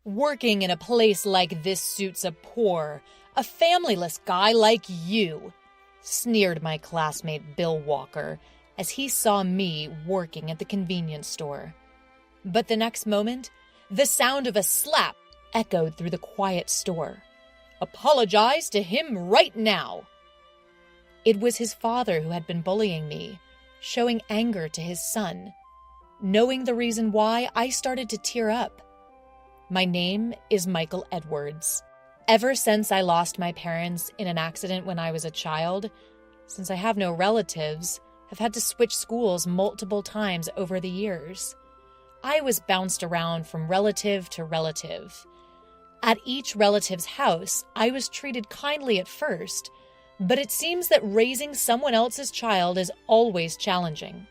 Working in a place like this suits a poor, a familyless guy like you, sneered my classmate Bill Walker as he saw me working at the convenience store. But the next moment, the sound of a slap echoed through the quiet store. Apologize to him right now. It was his father who had been bullying me, showing anger to his son. Knowing the reason why, I started to tear up. My name is Michael Edwards. Ever since I lost my parents in an accident when I was a child, since I have no relatives, I've had to switch schools multiple times over the years. I was bounced around from relative to relative. At each relative's house, I was treated kindly at first, but it seems that raising someone else's child is always challenging.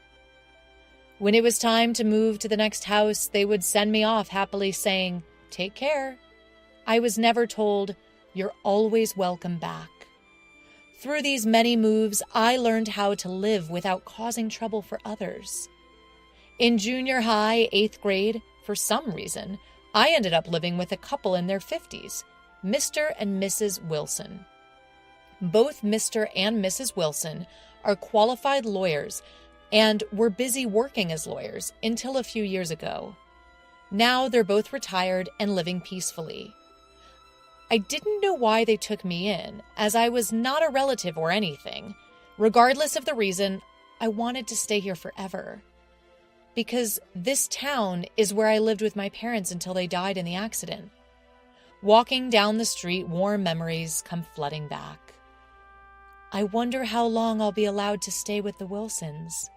When it was time to move to the next house, they would send me off happily saying, "Take care." I was never told, "You're always welcome back." Through these many moves, I learned how to live without causing trouble for others. In junior high, 8th grade, for some reason, I ended up living with a couple in their 50s, Mr. and Mrs. Wilson. Both Mr. and Mrs. Wilson are qualified lawyers and were busy working as lawyers until a few years ago. Now they're both retired and living peacefully. I didn't know why they took me in, as I was not a relative or anything. Regardless of the reason, I wanted to stay here forever. Because this town is where I lived with my parents until they died in the accident. Walking down the street, warm memories come flooding back. I wonder how long I'll be allowed to stay with the Wilsons.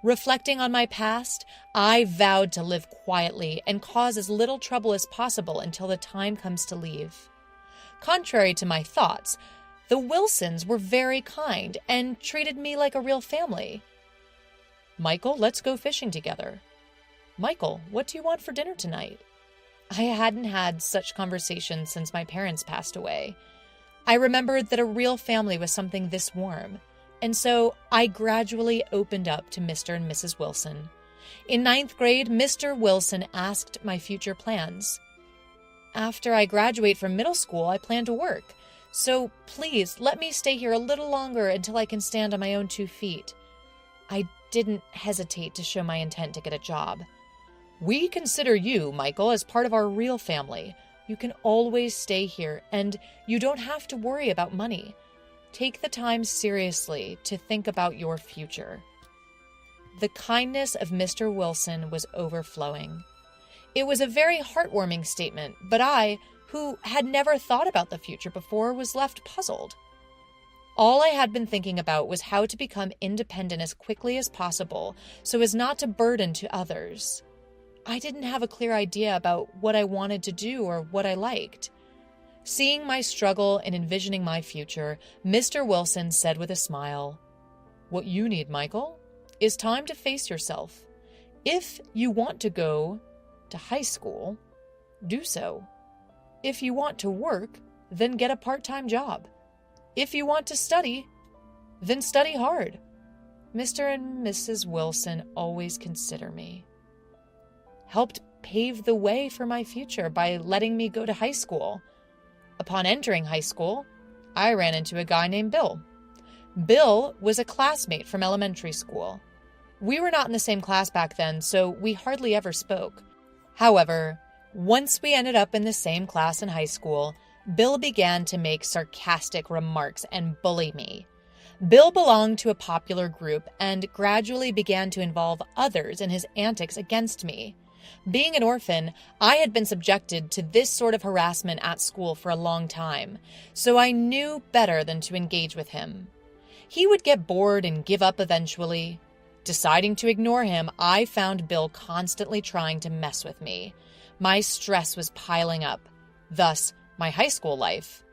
Reflecting on my past, I vowed to live quietly and cause as little trouble as possible until the time comes to leave. Contrary to my thoughts, the Wilsons were very kind and treated me like a real family. "Michael, let's go fishing together." "Michael, what do you want for dinner tonight?" I hadn't had such conversations since my parents passed away. I remembered that a real family was something this warm, and so I gradually opened up to Mr. and Mrs. Wilson. In 9th grade, Mr. Wilson asked my future plans. "After I graduate from middle school, I plan to work, so please let me stay here a little longer until I can stand on my own 2 feet. I didn't hesitate to show my intent to get a job. "We consider you, Michael, as part of our real family. You can always stay here, and you don't have to worry about money. Take the time seriously to think about your future." The kindness of Mr. Wilson was overflowing. It was a very heartwarming statement, but I, who had never thought about the future before, was left puzzled. All I had been thinking about was how to become independent as quickly as possible so as not to burden to others. I didn't have a clear idea about what I wanted to do or what I liked. Seeing my struggle and envisioning my future, Mr. Wilson said with a smile, "What you need, Michael, is time to face yourself. If you want to go to high school, do so. If you want to work, then get a part-time job. If you want to study, then study hard. Mr. and Mrs. Wilson always consider me." Helped pave the way for my future by letting me go to high school. Upon entering high school, I ran into a guy named Bill. Bill was a classmate from elementary school. We were not in the same class back then, so we hardly ever spoke. However, once we ended up in the same class in high school, Bill began to make sarcastic remarks and bully me. Bill belonged to a popular group and gradually began to involve others in his antics against me. Being an orphan, I had been subjected to this sort of harassment at school for a long time, so I knew better than to engage with him. He would get bored and give up eventually. Deciding to ignore him, I found Bill constantly trying to mess with me. My stress was piling up. Thus, my high school life,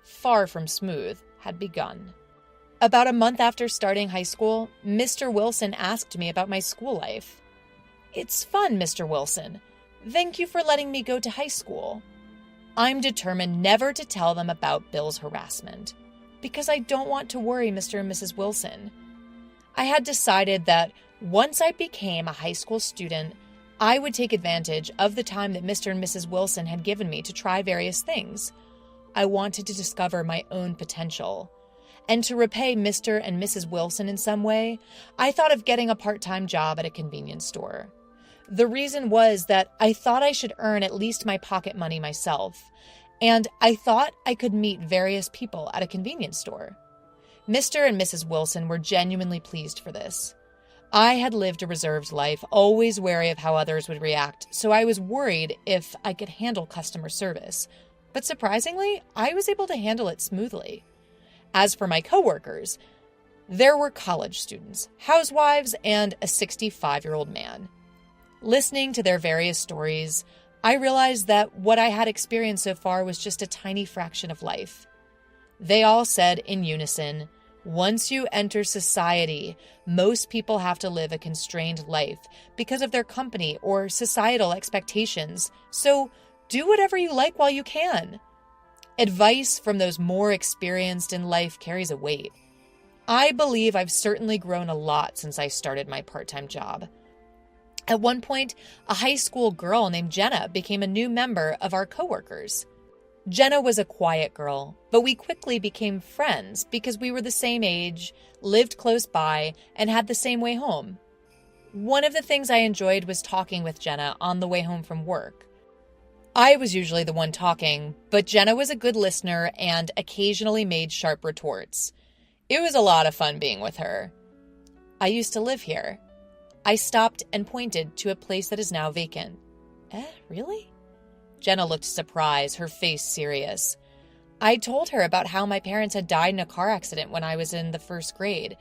far from smooth, had begun. About a month after starting high school, Mr. Wilson asked me about my school life. "It's fun, Mr. Wilson. Thank you for letting me go to high school." I'm determined never to tell them about Bill's harassment, because I don't want to worry Mr. and Mrs. Wilson. I had decided that once I became a high school student, I would take advantage of the time that Mr. and Mrs. Wilson had given me to try various things. I wanted to discover my own potential. And to repay Mr. and Mrs. Wilson in some way, I thought of getting a part-time job at a convenience store. The reason was that I thought I should earn at least my pocket money myself, and I thought I could meet various people at a convenience store. Mr. and Mrs. Wilson were genuinely pleased for this. I had lived a reserved life, always wary of how others would react, so I was worried if I could handle customer service. But surprisingly, I was able to handle it smoothly. As for my coworkers, there were college students, housewives, and a 65-year-old man. Listening to their various stories, I realized that what I had experienced so far was just a tiny fraction of life. They all said in unison, "Once you enter society, most people have to live a constrained life because of their company or societal expectations, so do whatever you like while you can." Advice from those more experienced in life carries a weight. I believe I've certainly grown a lot since I started my part-time job. At one point, a high school girl named Jenna became a new member of our coworkers. Jenna was a quiet girl, but we quickly became friends because we were the same age, lived close by, and had the same way home. One of the things I enjoyed was talking with Jenna on the way home from work. I was usually the one talking, but Jenna was a good listener and occasionally made sharp retorts. It was a lot of fun being with her. I used to live here. I stopped and pointed to a place that is now vacant. Really? Jenna looked surprised, her face serious. I told her about how my parents had died in a car accident when I was in the first grade,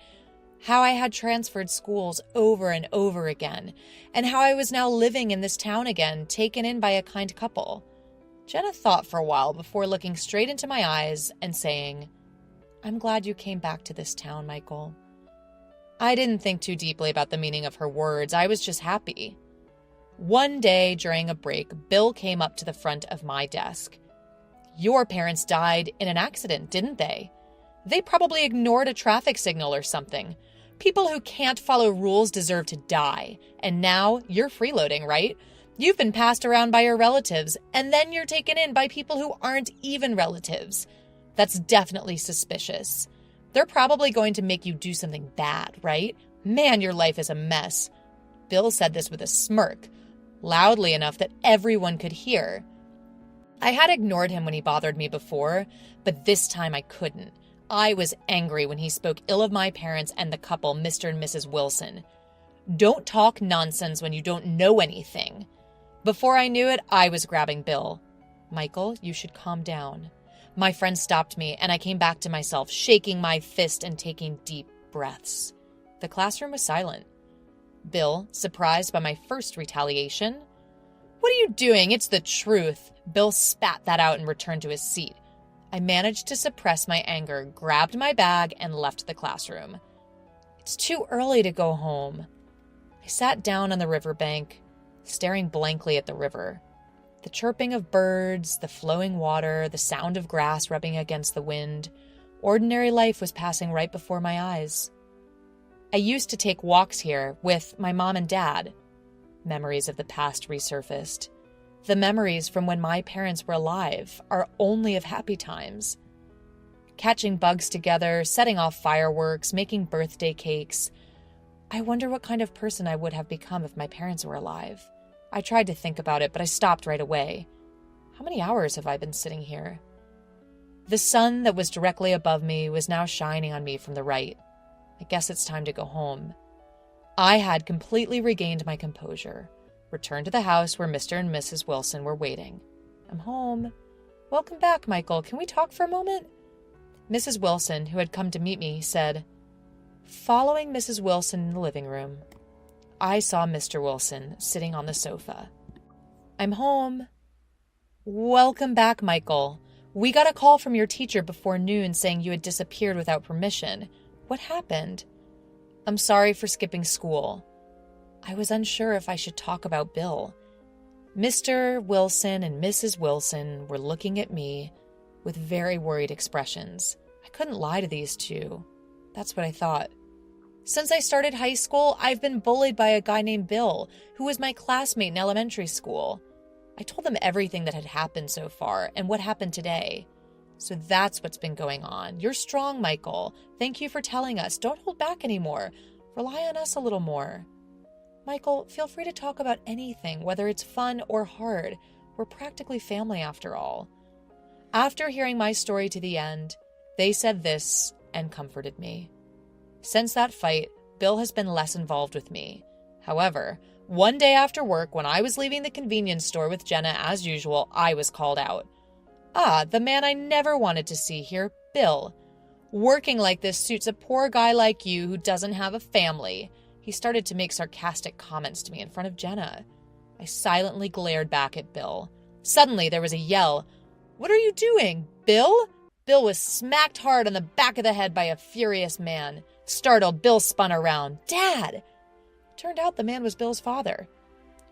how I had transferred schools over and over again, and how I was now living in this town again, taken in by a kind couple. Jenna thought for a while before looking straight into my eyes and saying, "I'm glad you came back to this town, Michael." I didn't think too deeply about the meaning of her words. I was just happy. One day during a break, Bill came up to the front of my desk. "Your parents died in an accident, didn't they? They probably ignored a traffic signal or something. People who can't follow rules deserve to die. And now you're freeloading, right? You've been passed around by your relatives, and then you're taken in by people who aren't even relatives. That's definitely suspicious. They're probably going to make you do something bad, right? Man, your life is a mess." Bill said this with a smirk, loudly enough that everyone could hear. I had ignored him when he bothered me before, but this time I couldn't. I was angry when he spoke ill of my parents and the couple, Mr. and Mrs. Wilson. Don't talk nonsense when you don't know anything. Before I knew it, I was grabbing Bill. "Michael, you should calm down." My friend stopped me, and I came back to myself, shaking my fist and taking deep breaths. The classroom was silent. Bill, surprised by my first retaliation. "What are you doing? It's the truth." Bill spat that out and returned to his seat. I managed to suppress my anger, grabbed my bag, and left the classroom. It's too early to go home. I sat down on the riverbank, staring blankly at the river. The chirping of birds, the flowing water, the sound of grass rubbing against the wind. Ordinary life was passing right before my eyes. I used to take walks here with my mom and dad. Memories of the past resurfaced. The memories from when my parents were alive are only of happy times. Catching bugs together, setting off fireworks, making birthday cakes. I wonder what kind of person I would have become if my parents were alive. I tried to think about it, but I stopped right away. How many hours have I been sitting here? The sun that was directly above me was now shining on me from the right. I guess it's time to go home. I had completely regained my composure. Returned to the house where Mr. and Mrs. Wilson were waiting. "I'm home." "Welcome back, Michael. Can we talk for a moment?" Mrs. Wilson, who had come to meet me, said, Following Mrs. Wilson in the living room, I saw Mr. Wilson sitting on the sofa. "I'm home." "Welcome back, Michael. We got a call from your teacher before noon saying you had disappeared without permission. What happened?" "I'm sorry for skipping school." I was unsure if I should talk about Bill. Mr. Wilson and Mrs. Wilson were looking at me with very worried expressions. I couldn't lie to these two. That's what I thought. Since I started high school, I've been bullied by a guy named Bill, who was my classmate in elementary school. I told them everything that had happened so far and what happened today. So that's what's been going on. You're strong, Michael. Thank you for telling us. Don't hold back anymore. Rely on us a little more. Michael, feel free to talk about anything, whether it's fun or hard. We're practically family after all. After hearing my story to the end, they said this and comforted me. Since that fight, Bill has been less involved with me. However, one day after work, when I was leaving the convenience store with Jenna as usual, I was called out. Ah, the man I never wanted to see here, Bill. Working like this suits a poor guy like you who doesn't have a family. He started to make sarcastic comments to me in front of Jenna. I silently glared back at Bill. Suddenly, there was a yell. What are you doing, Bill? Bill was smacked hard on the back of the head by a furious man. Startled, Bill spun around. Dad! Turned out the man was Bill's father.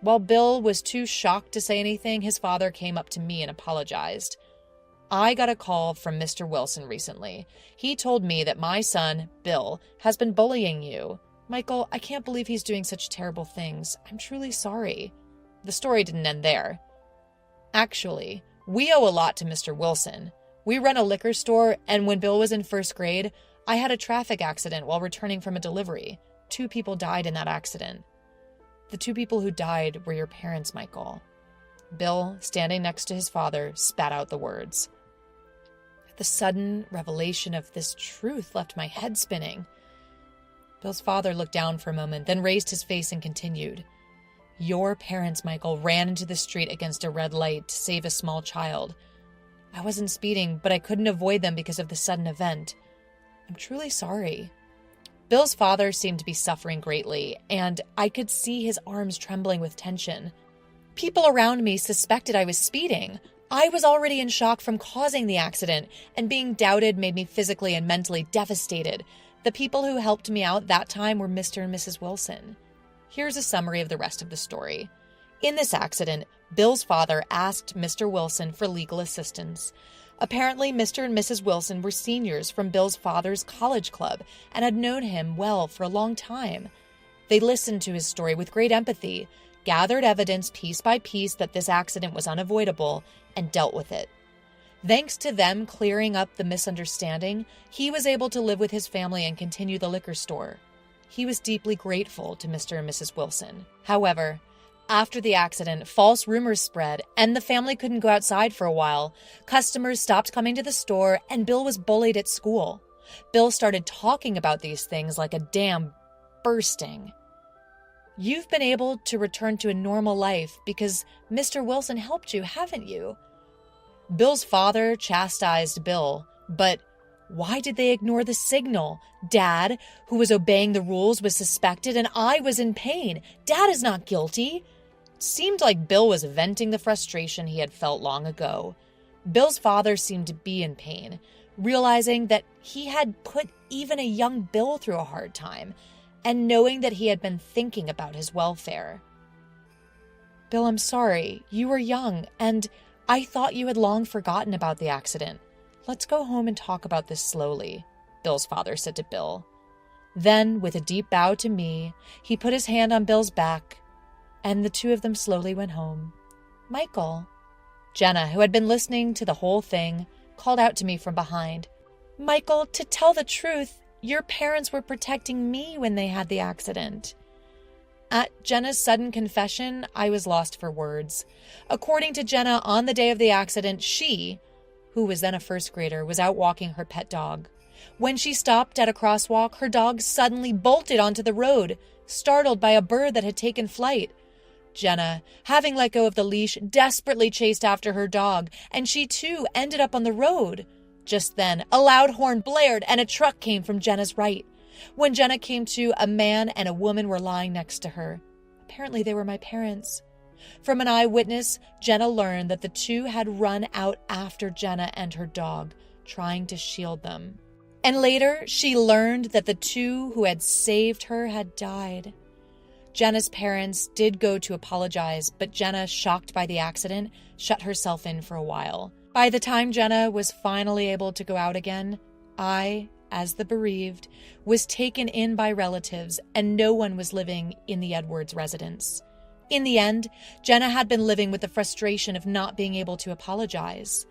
While Bill was too shocked to say anything, his father came up to me and apologized. I got a call from Mr. Wilson recently. He told me that my son, Bill, has been bullying you. Michael, I can't believe he's doing such terrible things. I'm truly sorry. The story didn't end there. Actually, we owe a lot to Mr. Wilson. We run a liquor store, and when Bill was in first grade, I had a traffic accident while returning from a delivery. 2 people died in that accident. The 2 people who died were your parents, Michael. Bill, standing next to his father, spat out the words. The sudden revelation of this truth left my head spinning. Bill's father looked down for a moment, then raised his face and continued. Your parents, Michael, ran into the street against a red light to save a small child. I wasn't speeding, but I couldn't avoid them because of the sudden event. I'm truly sorry. Bill's father seemed to be suffering greatly, and I could see his arms trembling with tension. People around me suspected I was speeding. I was already in shock from causing the accident, and being doubted made me physically and mentally devastated. The people who helped me out that time were Mr. and Mrs. Wilson. Here's a summary of the rest of the story. In this accident, Bill's father asked Mr. Wilson for legal assistance. Apparently, Mr. and Mrs. Wilson were seniors from Bill's father's college club and had known him well for a long time. They listened to his story with great empathy, gathered evidence piece by piece that this accident was unavoidable, and dealt with it. Thanks to them clearing up the misunderstanding, he was able to live with his family and continue the liquor store. He was deeply grateful to Mr. and Mrs. Wilson. However, after the accident, false rumors spread, and the family couldn't go outside for a while. Customers stopped coming to the store, and Bill was bullied at school. Bill started talking about these things like a dam bursting. You've been able to return to a normal life because Mr. Wilson helped you, haven't you? Bill's father chastised Bill, but why did they ignore the signal? Dad, who was obeying the rules, was suspected, and I was in pain. Dad is not guilty. It seemed like Bill was venting the frustration he had felt long ago. Bill's father seemed to be in pain, realizing that he had put even a young Bill through a hard time, and knowing that he had been thinking about his welfare. Bill, I'm sorry. You were young, and I thought you had long forgotten about the accident. Let's go home and talk about this slowly, Bill's father said to Bill. Then, with a deep bow to me, he put his hand on Bill's back, and the 2 of them slowly went home. Michael. Jenna, who had been listening to the whole thing, called out to me from behind. Michael, to tell the truth, your parents were protecting me when they had the accident. At Jenna's sudden confession, I was lost for words. According to Jenna, on the day of the accident, she, who was then a first grader, was out walking her pet dog. When she stopped at a crosswalk, her dog suddenly bolted onto the road, startled by a bird that had taken flight. Jenna, having let go of the leash, desperately chased after her dog, and she too ended up on the road. Just then, a loud horn blared and a truck came from Jenna's right. When Jenna came to, a man and a woman were lying next to her. Apparently they were my parents. From an eyewitness, Jenna learned that the 2 had run out after Jenna and her dog, trying to shield them. And later, she learned that the 2 who had saved her had died. Jenna's parents did go to apologize, but Jenna, shocked by the accident, shut herself in for a while. By the time Jenna was finally able to go out again, I as the bereaved, was taken in by relatives, and no one was living in the Edwards residence. In the end, Jenna had been living with the frustration of not being able to apologize.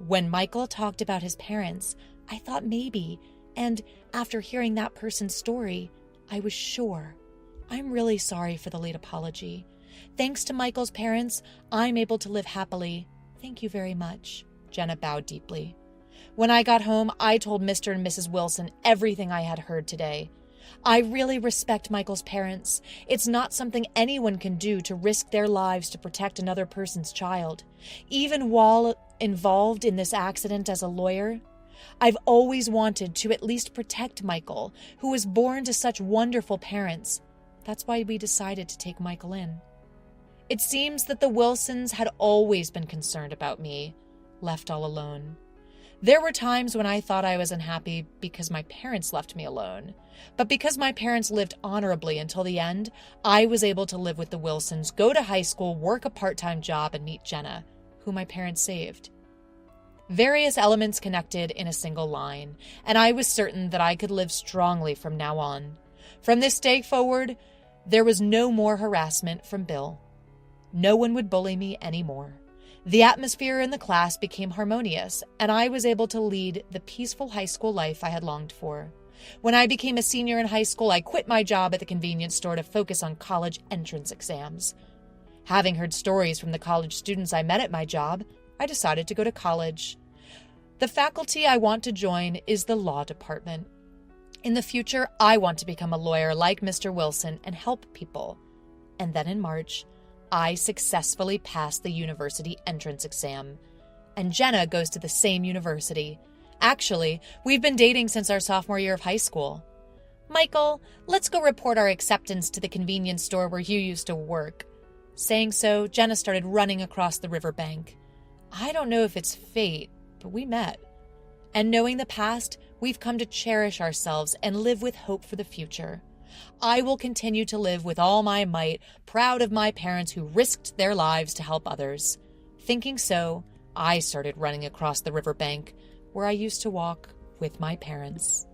When Michael talked about his parents, I thought maybe, and after hearing that person's story, I was sure. I'm really sorry for the late apology. Thanks to Michael's parents, I'm able to live happily. Thank you very much. Jenna bowed deeply. When I got home, I told Mr. and Mrs. Wilson everything I had heard today. I really respect Michael's parents. It's not something anyone can do to risk their lives to protect another person's child. Even while involved in this accident as a lawyer, I've always wanted to at least protect Michael, who was born to such wonderful parents. That's why we decided to take Michael in. It seems that the Wilsons had always been concerned about me, left all alone. There were times when I thought I was unhappy because my parents left me alone. But because my parents lived honorably until the end, I was able to live with the Wilsons, go to high school, work a part-time job, and meet Jenna, who my parents saved. Various elements connected in a single line, and I was certain that I could live strongly from now on. From this day forward, there was no more harassment from Bill. No one would bully me anymore. The atmosphere in the class became harmonious, and I was able to lead the peaceful high school life I had longed for. When I became a senior in high school, I quit my job at the convenience store to focus on college entrance exams. Having heard stories from the college students I met at my job, I decided to go to college. The faculty I want to join is the law department. In the future, I want to become a lawyer like Mr. Wilson and help people. And then in March, I successfully passed the university entrance exam. And Jenna goes to the same university. Actually, we've been dating since our sophomore year of high school. Michael, let's go report our acceptance to the convenience store where you used to work. Saying so, Jenna started running across the riverbank. I don't know if it's fate, but we met. And knowing the past, we've come to cherish ourselves and live with hope for the future. I will continue to live with all my might, proud of my parents who risked their lives to help others. Thinking so, I started running across the riverbank where I used to walk with my parents.